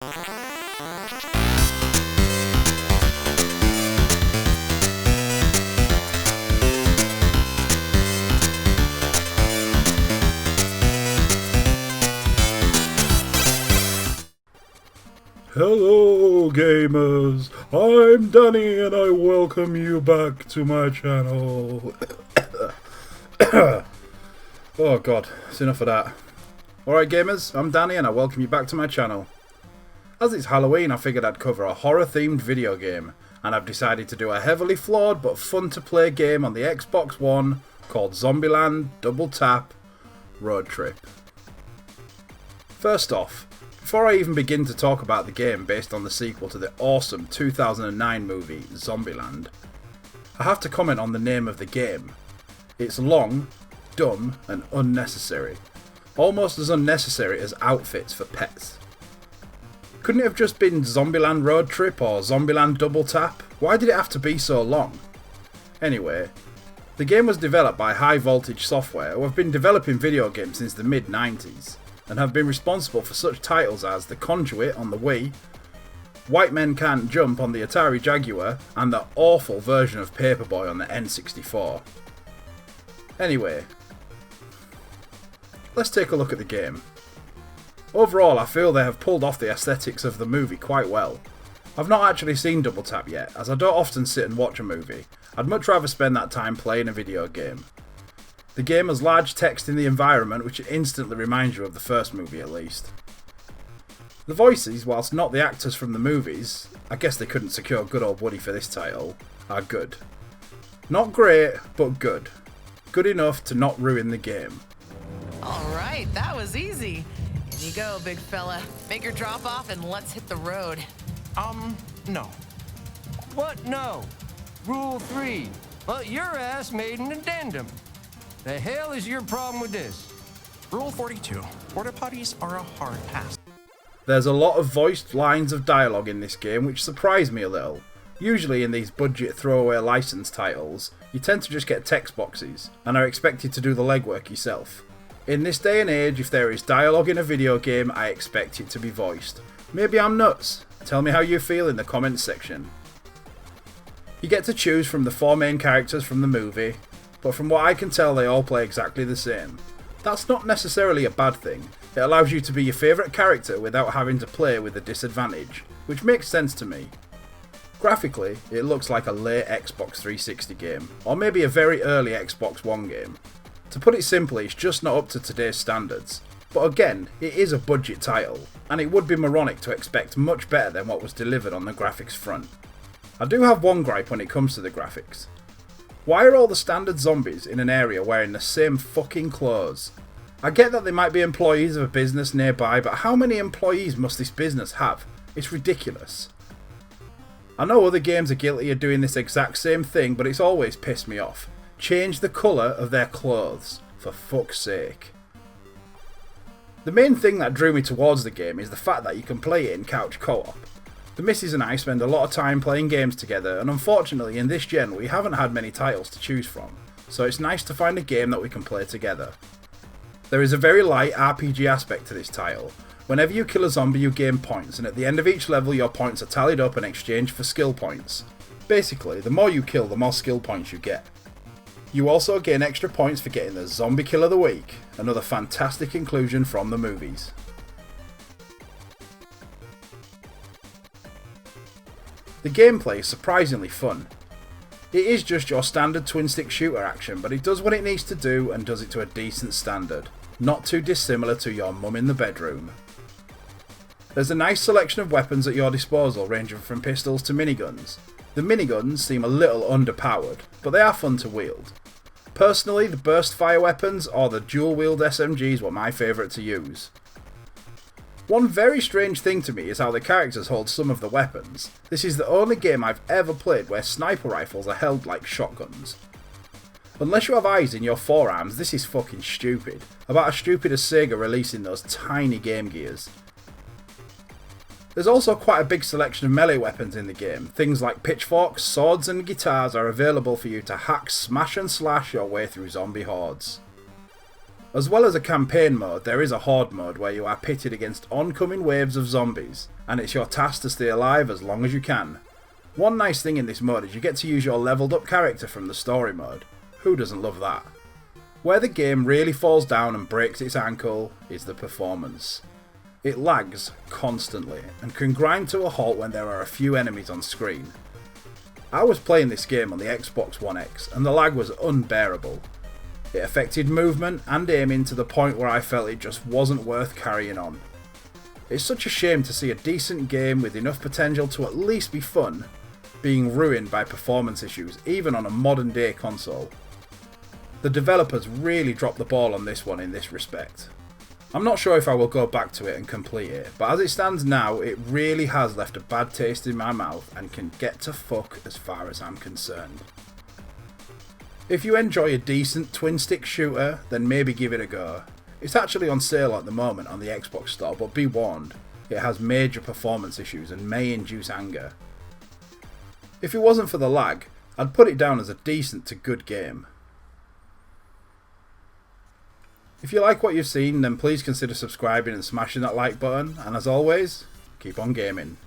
Hello gamers, I'm Danny and I welcome you back to my channel. Oh god, it's enough of that. Alright gamers, I'm Danny and I welcome you back to my channel. As it's Halloween, I figured I'd cover a horror themed video game, and I've decided to do a heavily flawed but fun to play game on the Xbox One called Zombieland Double Tap Road Trip. First off, before I even begin to talk about the game based on the sequel to the awesome 2009 movie Zombieland, I have to comment on the name of the game. It's long, dumb and unnecessary. Almost as unnecessary as outfits for pets. Couldn't it have just been Zombieland Road Trip or Zombieland Double Tap? Why did it have to be so long? Anyway, the game was developed by High Voltage Software, who have been developing video games since the mid-90s. And have been responsible for such titles as The Conduit on the Wii, White Men Can't Jump on the Atari Jaguar, and the awful version of Paperboy on the N64. Anyway, let's take a look at the game. Overall, I feel they have pulled off the aesthetics of the movie quite well. I've not actually seen Double Tap yet, as I don't often sit and watch a movie. I'd much rather spend that time playing a video game. The game has large text in the environment which instantly reminds you of the first movie at least. The voices, whilst not the actors from the movies, I guess they couldn't secure good old Woody for this title, are good. Not great, but good. Good enough to not ruin the game. Alright, that was easy. In you go, big fella. Make your drop off and let's hit the road. No. What no? Rule 3. Well, your ass made an addendum. The hell is your problem with this? Rule 42. Porta potties are a hard pass. There's a lot of voiced lines of dialogue in this game which surprise me a little. Usually in these budget throwaway license titles, you tend to just get text boxes and are expected to do the legwork yourself. In this day and age, if there is dialogue in a video game, I expect it to be voiced. Maybe I'm nuts. Tell me how you feel in the comments section. You get to choose from the 4 main characters from the movie, but from what I can tell they all play exactly the same. That's not necessarily a bad thing. It allows you to be your favourite character without having to play with a disadvantage, which makes sense to me. Graphically, it looks like a late Xbox 360 game, or maybe a very early Xbox One game. To put it simply, it's just not up to today's standards. But again, it is a budget title, and it would be moronic to expect much better than what was delivered on the graphics front. I do have one gripe when it comes to the graphics. Why are all the standard zombies in an area wearing the same fucking clothes? I get that they might be employees of a business nearby, but how many employees must this business have? It's ridiculous. I know other games are guilty of doing this exact same thing, but it's always pissed me off. Change the colour of their clothes, for fuck's sake. The main thing that drew me towards the game is the fact that you can play it in couch co-op. The missus and I spend a lot of time playing games together, and unfortunately in this gen we haven't had many titles to choose from, so it's nice to find a game that we can play together. There is a very light RPG aspect to this title. Whenever you kill a zombie you gain points, and at the end of each level your points are tallied up and exchanged for skill points. Basically, the more you kill the more skill points you get. You also gain extra points for getting the Zombie Kill of the Week, another fantastic inclusion from the movies. The gameplay is surprisingly fun. It is just your standard twin-stick shooter action, but it does what it needs to do and does it to a decent standard, not too dissimilar to your mum in the bedroom. There's a nice selection of weapons at your disposal, ranging from pistols to miniguns. The miniguns seem a little underpowered, but they are fun to wield. Personally, the burst fire weapons or the dual-wield SMGs were my favourite to use. One very strange thing to me is how the characters hold some of the weapons. This is the only game I've ever played where sniper rifles are held like shotguns. Unless you have eyes in your forearms, this is fucking stupid. About as stupid as Sega releasing those tiny Game Gears. There's also quite a big selection of melee weapons in the game. Things like pitchforks, swords and guitars are available for you to hack, smash and slash your way through zombie hordes. As well as a campaign mode, there is a horde mode where you are pitted against oncoming waves of zombies, and it's your task to stay alive as long as you can. One nice thing in this mode is you get to use your leveled up character from the story mode. Who doesn't love that? Where the game really falls down and breaks its ankle is the performance. It lags constantly and can grind to a halt when there are a few enemies on screen. I was playing this game on the Xbox One X and the lag was unbearable. It affected movement and aiming to the point where I felt it just wasn't worth carrying on. It's such a shame to see a decent game with enough potential to at least be fun being ruined by performance issues, even on a modern day console. The developers really dropped the ball on this one in this respect. I'm not sure if I will go back to it and complete it, but as it stands now, it really has left a bad taste in my mouth and can get to fuck as far as I'm concerned. If you enjoy a decent twin stick shooter, then maybe give it a go. It's actually on sale at the moment on the Xbox store, but be warned, it has major performance issues and may induce anger. If it wasn't for the lag, I'd put it down as a decent to good game. If you like what you've seen, then please consider subscribing and smashing that like button, and as always, keep on gaming.